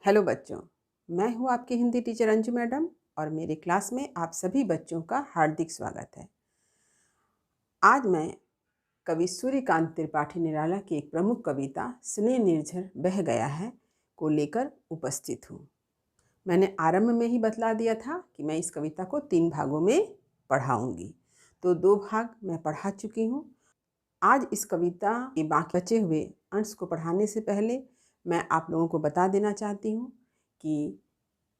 Hello बच्चों, मैं हूँ आपकी हिंदी टीचर अंजू मैडम और मेरे क्लास में आप सभी बच्चों का हार्दिक स्वागत है। आज मैं कवि सूर्यकांत त्रिपाठी निराला की एक प्रमुख कविता स्नेह निर्झर बह गया है को लेकर उपस्थित हूँ। मैंने आरंभ में ही बतला दिया था कि मैं इस कविता को 3 भागों में पढ़ाऊँगी, तो 2 भाग मैं पढ़ा चुकी हूँ। आज इस कविता के बाकी बचे हुए अंश को पढ़ाने से पहले मैं आप लोगों को बता देना चाहती हूँ कि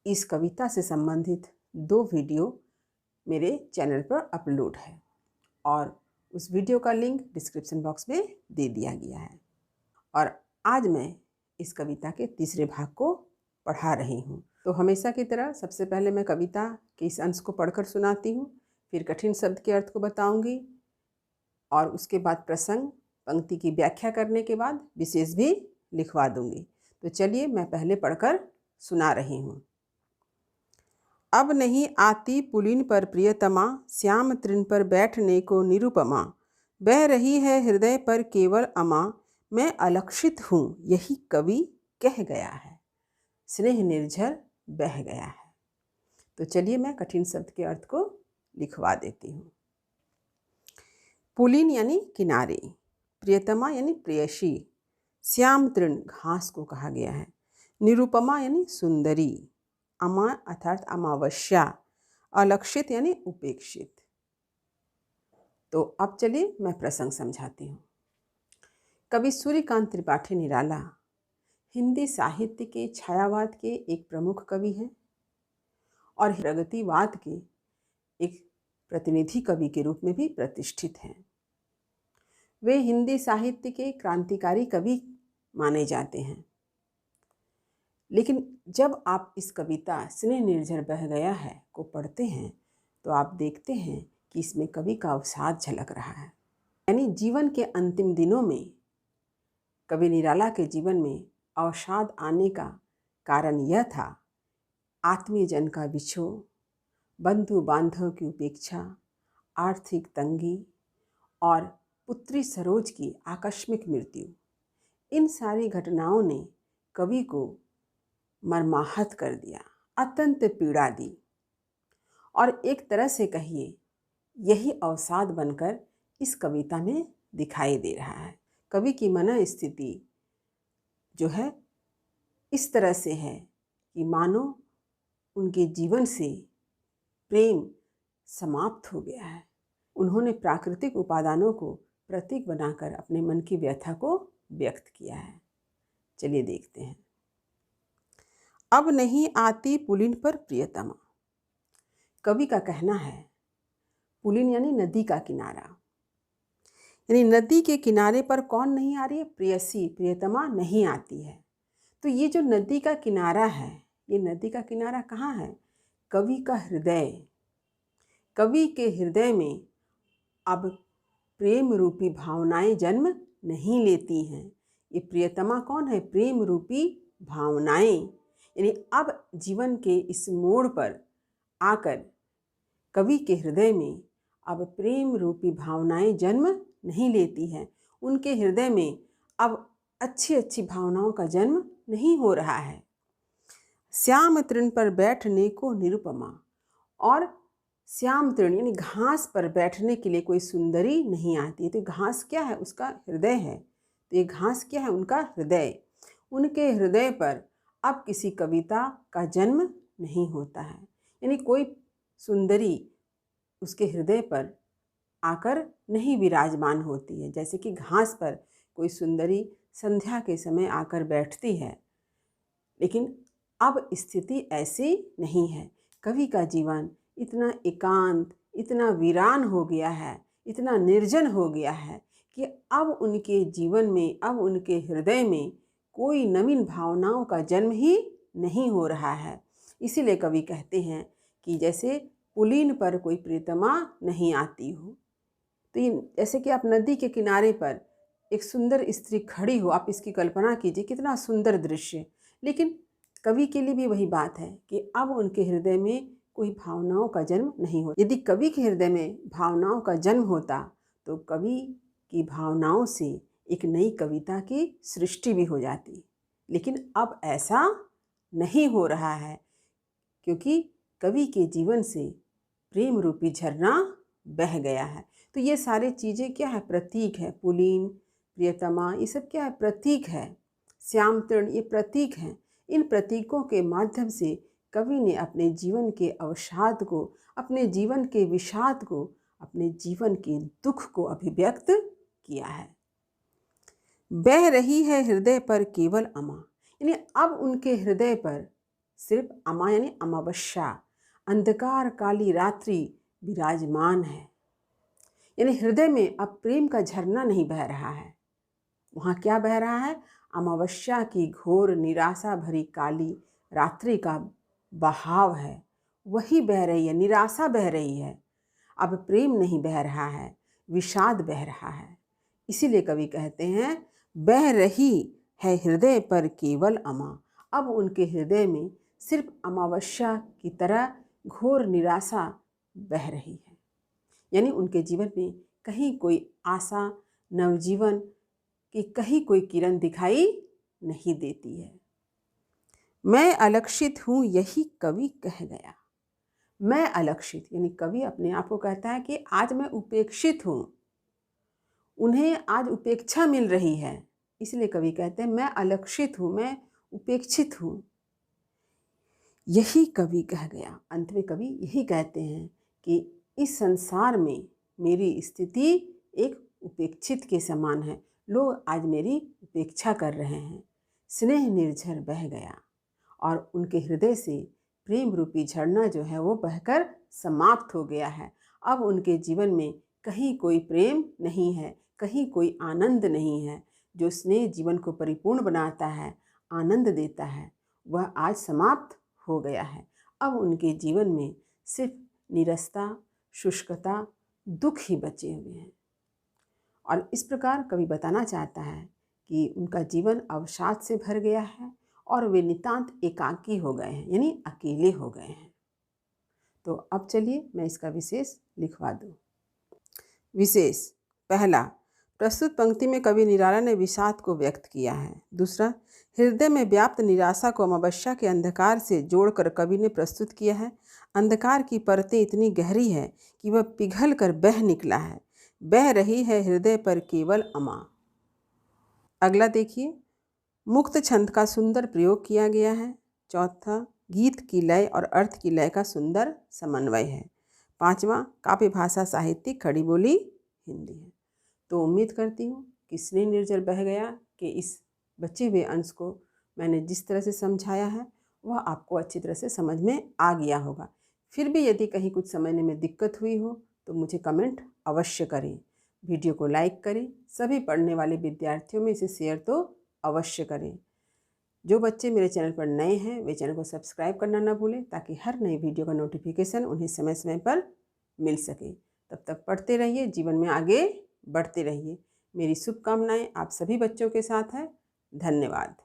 इस कविता से संबंधित 2 वीडियो मेरे चैनल पर अपलोड है और उस वीडियो का लिंक डिस्क्रिप्शन बॉक्स में दे दिया गया है। और आज मैं इस कविता के तीसरे भाग को पढ़ा रही हूँ। तो हमेशा की तरह सबसे पहले मैं कविता के इस अंश को पढ़कर सुनाती हूँ, फिर कठिन शब्द के अर्थ को बताऊँगी और उसके बाद प्रसंग पंक्ति की व्याख्या करने के बाद विशेष भी लिखवा दूँगी। तो चलिए मैं पहले पढ़कर सुना रही हूँ। अब नहीं आती पुलिन पर प्रियतमा, श्याम तृण पर बैठने को निरुपमा। बह रही है हृदय पर केवल अमा, मैं अलक्षित हूँ यही कवि कह गया है। स्नेह निर्झर बह गया है। तो चलिए मैं कठिन शब्द के अर्थ को लिखवा देती हूँ। पुलिन यानी किनारे, प्रियतमा यानी प्रेयसी, श्याम तृण घास को कहा गया है, निरुपमा यानी सुंदरी, अमा अर्थात अमावस्या, अलक्षित यानी उपेक्षित। तो अब चलिए मैं प्रसंग समझाती हूँ। कवि सूर्यकांत त्रिपाठी निराला हिंदी साहित्य के छायावाद के एक प्रमुख कवि हैं और प्रगतिवाद के एक प्रतिनिधि कवि के रूप में भी प्रतिष्ठित हैं। वे हिंदी साहित्य के क्रांतिकारी कवि माने जाते हैं। लेकिन जब आप इस कविता स्नेह निर्झर बह गया है को पढ़ते हैं तो आप देखते हैं कि इसमें कवि का अवसाद झलक रहा है। यानी जीवन के अंतिम दिनों में कवि निराला के जीवन में अवसाद आने का कारण यह था आत्मीय जन का विछोह, बंधु बांधव की उपेक्षा, आर्थिक तंगी और पुत्री सरोज की आकस्मिक मृत्यु। इन सारी घटनाओं ने कवि को मर्माहत कर दिया, अत्यंत पीड़ा दी और एक तरह से कहिए यही अवसाद बनकर इस कविता में दिखाई दे रहा है। कवि की मन स्थिति जो है इस तरह से है कि मानो उनके जीवन से प्रेम समाप्त हो गया है। उन्होंने प्राकृतिक उपादानों को प्रतीक बनाकर अपने मन की व्यथा को व्यक्त किया है। चलिए देखते हैं। अब नहीं आती पुलिन पर प्रियतमा। कवि का कहना है पुलिन यानी नदी का किनारा, यानी नदी के किनारे पर कौन नहीं आ रही है? प्रेयसी, प्रियतमा नहीं आती है। तो ये जो नदी का किनारा है, ये नदी का किनारा कहाँ है? कवि का हृदय। कवि के हृदय में अब प्रेम रूपी भावनाएं जन्म नहीं लेती हैं। ये प्रियतमा कौन है? प्रेम रूपी भावनाएं। यानी अब जीवन के इस मोड़ पर आकर कवि के हृदय में अब प्रेम रूपी भावनाएं जन्म नहीं लेती हैं। उनके हृदय में अब अच्छी अच्छी भावनाओं का जन्म नहीं हो रहा है। श्याम तृण पर बैठने को निरुपमा, और श्याम तृण यानी घास पर बैठने के लिए कोई सुंदरी नहीं आती। तो घास क्या है? उसका हृदय है। तो ये घास क्या है? उनका हृदय। उनके हृदय पर अब किसी कविता का जन्म नहीं होता है। यानी कोई सुंदरी उसके हृदय पर आकर नहीं विराजमान होती है। जैसे कि घास पर कोई सुंदरी संध्या के समय आकर बैठती है, लेकिन अब स्थिति ऐसी नहीं है। कवि का जीवन इतना एकांत, इतना वीरान हो गया है, इतना निर्जन हो गया है कि अब उनके जीवन में, अब उनके हृदय में कोई नवीन भावनाओं का जन्म ही नहीं हो रहा है। इसीलिए कवि कहते हैं कि जैसे पुलिन पर कोई प्रियतमा नहीं आती हो। तो ये जैसे कि आप नदी के किनारे पर एक सुंदर स्त्री खड़ी हो, आप इसकी कल्पना कीजिए, कितना सुंदर दृश्य। लेकिन कवि के लिए भी वही बात है कि अब उनके हृदय में कोई भावनाओं का जन्म नहीं होता। यदि कवि के हृदय में भावनाओं का जन्म होता तो कवि की भावनाओं से एक नई कविता की सृष्टि भी हो जाती। लेकिन अब ऐसा नहीं हो रहा है, क्योंकि कवि के जीवन से प्रेम रूपी झरना बह गया है। तो ये सारी चीज़ें क्या है, प्रतीक है। पुलीन, प्रियतमा, ये सब क्या है, प्रतीक है। श्याम तृण, ये प्रतीक हैं। इन प्रतीकों के माध्यम से कवि ने अपने जीवन के अवसाद को, अपने जीवन के विषाद को, अपने जीवन के दुख को अभिव्यक्त किया है। बह रही है हृदय पर केवल अमा, यानी अब उनके हृदय पर सिर्फ अमा यानी अमावस्या, अंधकार काली रात्रि विराजमान है। यानी हृदय में अब प्रेम का झरना नहीं बह रहा है। वहाँ क्या बह रहा है, अमावस्या की घोर निराशा भरी काली रात्रि का बहाव है, वही बह रही है, निराशा बह रही है। अब प्रेम नहीं बह रहा है, विषाद बह रहा है। इसीलिए कवि कहते हैं, बह रही है हृदय पर केवल अमा। अब उनके हृदय में सिर्फ अमावस्या की तरह घोर निराशा बह रही है। यानी उनके जीवन में कहीं कोई आशा, नवजीवन की कहीं कोई किरण दिखाई नहीं देती है। मैं अलक्षित हूँ यही कवि कह गया। मैं अलक्षित, यानी कवि अपने आप को कहता है कि आज मैं उपेक्षित हूँ, उन्हें आज उपेक्षा मिल रही है। इसलिए कवि कहते हैं, मैं अलक्षित हूँ, मैं उपेक्षित हूँ, यही कवि कह गया। अंत में कवि यही कहते हैं कि इस संसार में मेरी स्थिति एक उपेक्षित के समान है। लोग आज मेरी उपेक्षा कर रहे हैं। स्नेह निर्झर बह गया और उनके हृदय से प्रेम रूपी झरना जो है वो बहकर समाप्त हो गया है। अब उनके जीवन में कहीं कोई प्रेम नहीं है, कहीं कोई आनंद नहीं है। जो स्नेह जीवन को परिपूर्ण बनाता है, आनंद देता है, वह आज समाप्त हो गया है। अब उनके जीवन में सिर्फ निरस्ता, शुष्कता, दुख ही बचे हुए हैं। और इस प्रकार कवि बताना चाहता है कि उनका जीवन अवसाद से भर गया है और वे नितांत एकाकी हो गए हैं, यानी अकेले हो गए हैं। तो अब चलिए मैं इसका विशेष लिखवा दूँ। विशेष, पहला, प्रस्तुत पंक्ति में कवि निराला ने विषाद को व्यक्त किया है। दूसरा, हृदय में व्याप्त निराशा को अमावस्या के अंधकार से जोड़कर कवि ने प्रस्तुत किया है। अंधकार की परतें इतनी गहरी है कि वह पिघल कर बह निकला है। बह रही है हृदय पर केवल अमा। अगला देखिए, मुक्त छंद का सुंदर प्रयोग किया गया है। चौथा, गीत की लय और अर्थ की लय का सुंदर समन्वय है। पांचवा, काव्य भाषा साहित्यिक खड़ी बोली हिंदी है। तो उम्मीद करती हूँ कि स्नेह निर्जर बह गया कि इस बचे हुए अंश को मैंने जिस तरह से समझाया है वह आपको अच्छी तरह से समझ में आ गया होगा। फिर भी यदि कहीं कुछ समझने में दिक्कत हुई हो तो मुझे कमेंट अवश्य करें। वीडियो को लाइक करें। सभी पढ़ने वाले विद्यार्थियों में इसे शेयर तो अवश्य करें। जो बच्चे मेरे चैनल पर नए हैं वे चैनल को सब्सक्राइब करना ना भूलें, ताकि हर नई वीडियो का नोटिफिकेशन उन्हें समय समय पर मिल सके। तब तक पढ़ते रहिए, जीवन में आगे बढ़ते रहिए। मेरी शुभकामनाएं आप सभी बच्चों के साथ है। धन्यवाद।